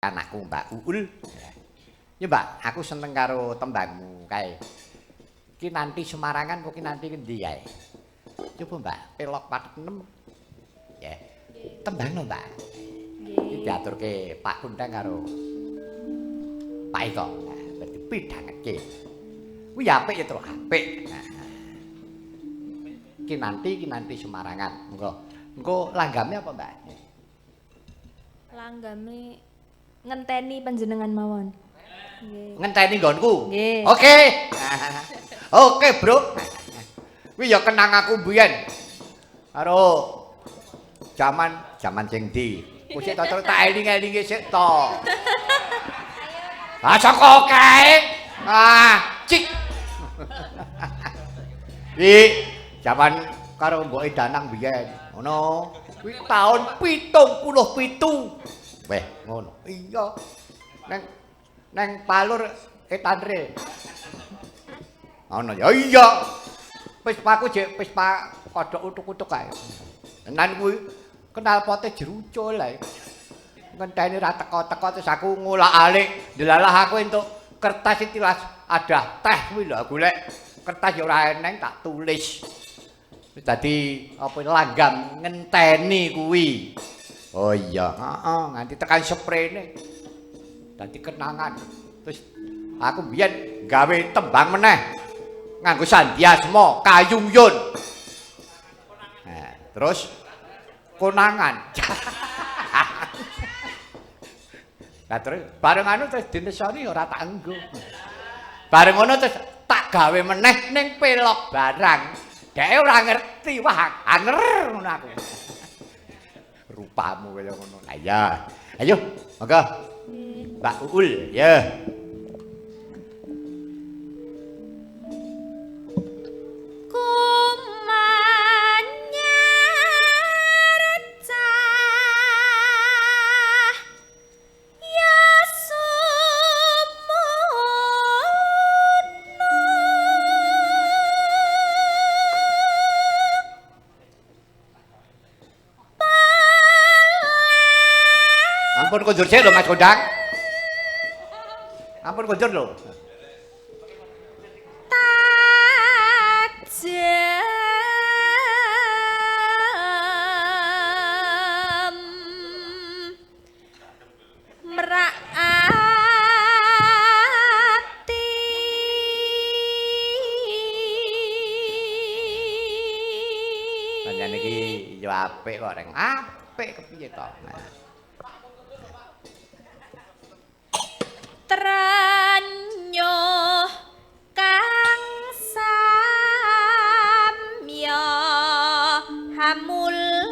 anakku Mbak Uul. Ya Mbak, aku seneng karo tembangmu kae. Ki nanti Semarangan kok ki nanti endi kae? Coba Mbak, pelok 46. Ya. Tembangno Mbak. Iki diaturke Pak Kunteng karo Pak Eko. Nah, berarti pidhangake. Kuwi apik ya terus apik. Nah. Ki nanti Semarangan. Engko langgame apa Mbak? Langgame ngenteni panjenengan mawon. Nggih. Ngenteni nggonku. Nggih. Oke. Oke, Bro. Kuwi ya kenang aku mbiyen. Karo jaman sing ndi? Ku sik tak eling-elinge sik to. Ah saka kae. Cik. Jaman karo mboke Danang biyen. Ngono. Kuwi taun 77. Weh, ngono. Iya. Neng Palur Etanre. Ngono ya iya. Pespaku jek pespa kodhok utuk-utuk kae. Tenan kuwi kenal pote jerucul ae. Ngenteni ra teko-teko terus aku ngulak-alik, delalah aku entuk kertas tilas ada teh kuwi lho golek kertas ya ora eneng tak tulis. Dadi apa langgam ngenteni kuwi. Oh iya, heeh, nganti tekan sprene. Dadi kenangan. Terus aku biyen gawe tembang meneh. Nganggo Sandiasma, Kayungyun. Nah, terus konangan. Lah terus bareng anu terus dinesoni ora tak enggo. Bareng ngono terus tak gawe meneh ning pelok barang. Dhek ora ngerti, wah anger ngono aku. Rupamu kaya ngono. Lah iya. Ayo, monggo. Mbak Uul, ya. Ampun kondur sik lho Mas Kondang. Ampun kondur lho. Tajam meraati Panjenengan iki ya apik kok reng. Apik kepiye to? Trenyo kang samya hamulat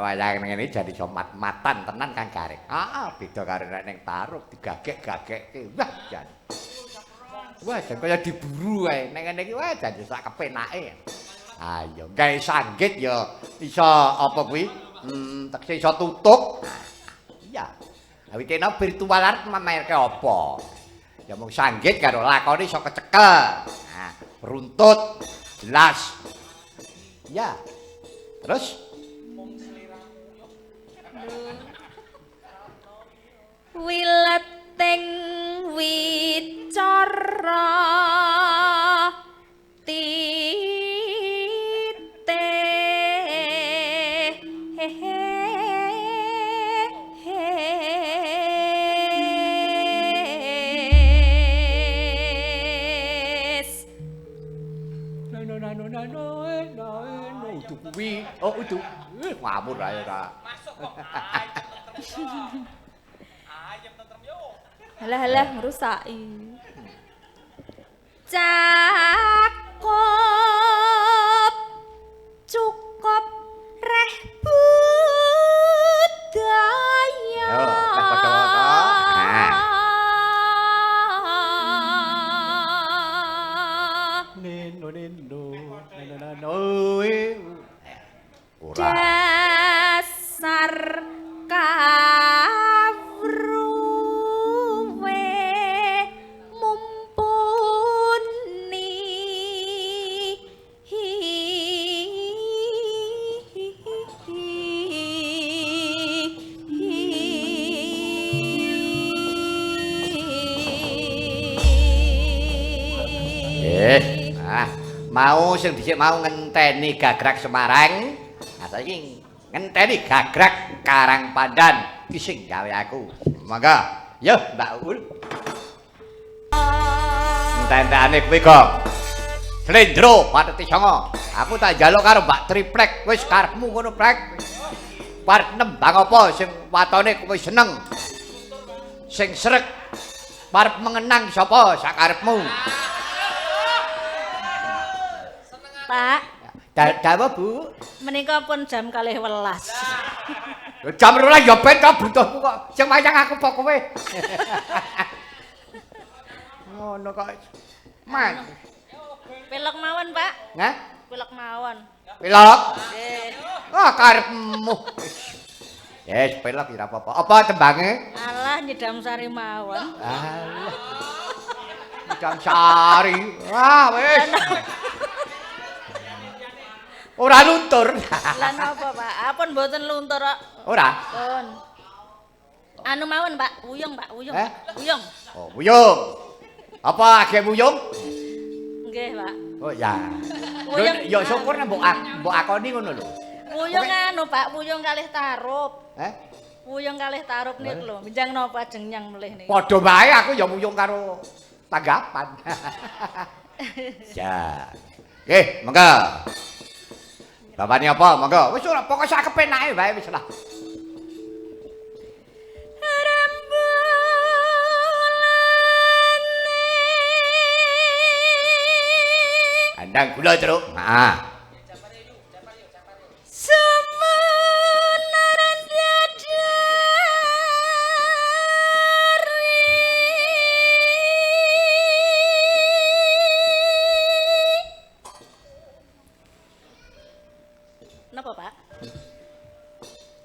Wayang ngene jadi iso mat-matan tenan Kang Gareng. Beda karo nek ning Tarub digagek-gagekke. Wah, jan. Wah, jan kaya diburu ae. Nek ngene iki wah jan sak kepenake. Ayo, gawe sanggit ya iso apa kuwi? Tekse iso tutuk. Iya. Lah iki kena virtual art mamerke apa? Ya mung sanggit karo lakone iso kecekel. Nah, runtut jelas. Iya. Terus wileting wicara udu kuwi. Oh, udu. Ngamur ae ora. Halah ngrusaki. Cakup cukup reh budaya. Yo, reh padha-padha. Ora. Dasar kawruwe mumpuni mau sing dhisik mau ngenteni Gagrak Semarang. Nah saiki ngenteni Gagrak Karangpandan iki sing gawe aku. Mangga, yo Mbak Ul. Ententane kuwi kok. Slendro Pateti Songo. Aku tak njaluk karo Mbak Triplek, wis karepmu ngono Plek. Parep nembang apa sing watone kowe seneng. Sing srek parep mengenang sapa sakarepmu. Pak, Dawa Bu. menika pun jam 12:00. Jam 12 ya ben to butuhku kok. Sing wayang aku apa kowe? Ngono kok. Mas. Pelok mawon, Pak. Hah? Pelok mawon. Pelok. Nggih. Ah karepmu. Yes, pelok ora apa-apa. Apa tembange? Alah nyedam sari mawon. Alah. Jam sari. Ah wis. Ora luntur. Lah napa, Pak? Apun mboten luntur kok. Ora. Pun. Anu mawon, Pak. Wuyung, Pak. Wuyung. Wuyung. Oh, wuyung. Apa age wuyung? Nggih, Pak. Oh ya. Wuyung. Ya syukur nek mbok akoni ngono lho. Wuyung anu, Pak. Wuyung kalih tarup. Heh? Wuyung kalih tarup niku lho. Minjang napa jenjang melih niku. Padha wae aku ya wuyung karo tanggapan. Ya. Nggih, monggo. Bapakne apa? Monggo. Wis ora pokoke sak kepenake wae wis lah. Andang gula truk. Nah. Sumunaran dadari. Napa, Pak?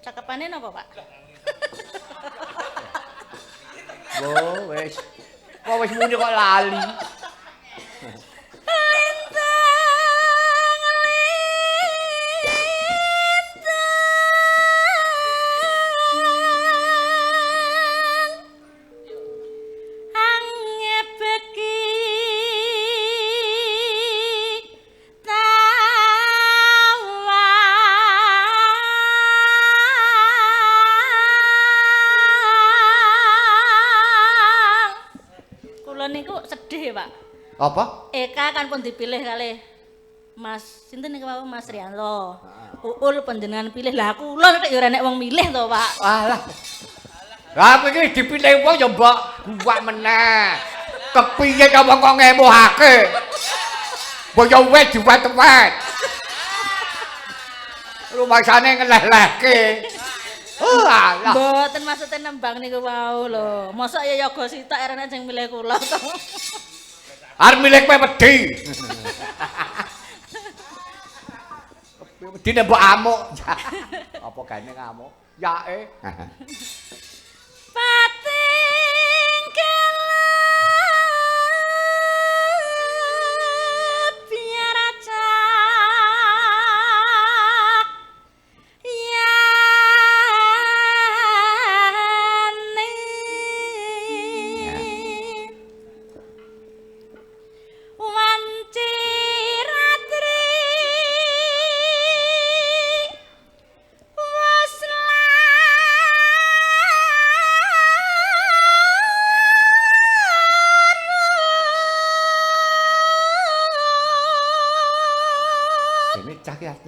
Cakepane napa, Pak? Oh, wis. Kok wis muni kok lali. Apa? Eka kan pun dipilih kali Mas sinten niku wau Mas Rianto. Uul panjenengan pilih lah kula nek ya ora nek wong milih to, Pak. Alah. Lah iki dipilih wong ya mbok buak meneh. Kepiye ta wong kok ngemuhake? Mbok ya wis diwat-wat. Rumasane ngeleh-lehke. Alah. Mboten maksude nembang niku wau lho. Mosok ya yoga sitok arene sing milih kula to. Arep milih kowe wedi. Wedine mbok amuk. Apa gane ngamuk? Yae. Pating kelep biar aja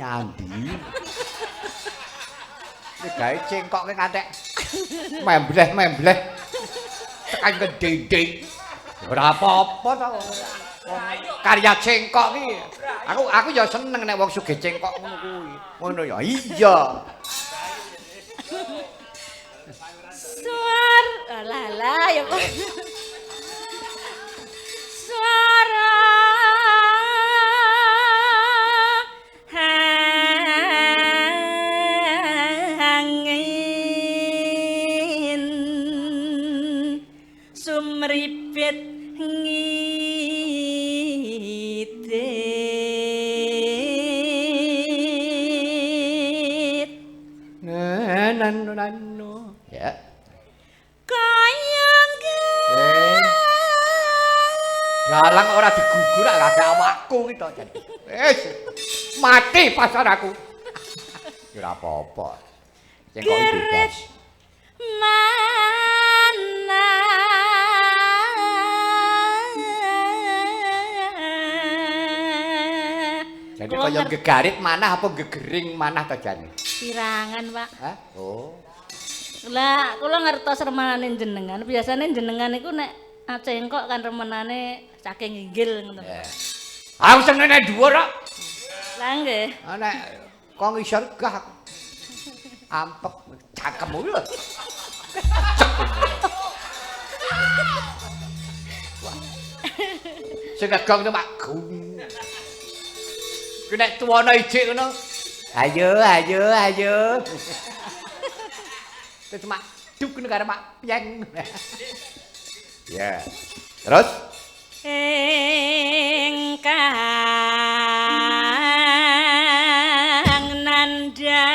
nyandi. Iki gawe cengkoke kantek membleh-membleh. Tekan gedhe-gedhe. Ora apa-apa to. Karya cengkok iki. Aku ya seneng nek wong sugih cengkok ngono kuwi. Ngono ya. Iya. Suar alah ya kok. Suara nano. Ya. Kayang Dalang ora digugur gak awakku iki to jan. Wis mati pasar aku. Ya ora apa-apa. Sing kok bebas. Mana Jadi kaya gegarit manah apa gegering manah to jan? pirangan, Pak. Hah? Oh. Lah, kula ngertos remenane jenengan. Biasane jenengan iku nek acengkok kan remenane saking inggil ngoten. Aku senenge dhuwur kok. Lah nggih. Nek kok ngisor gah ampek cakemmu lho. Sing gagong to Pak Gung. Ku nek tuwana ijik ngono. Ayo. Terus mak duk ngono karo mak pieng. Ya. Terus Engkang nandang ya.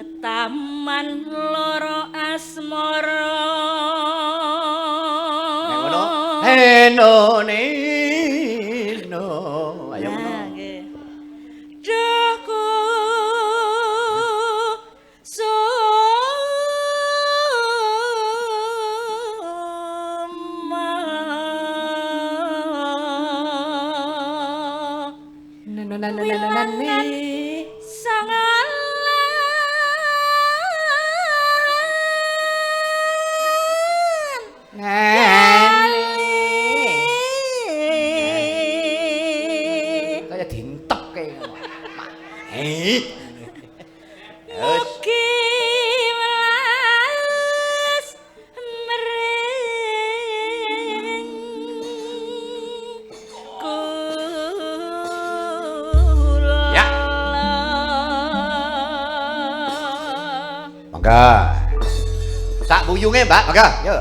Ketaman loro asmara Neno. Ayo ngono. Daku Kaya dientekke. Mugi welas mring kula. Ya. Mangga. Sak buyunge, Mbak. Mangga, yo.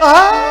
Oh!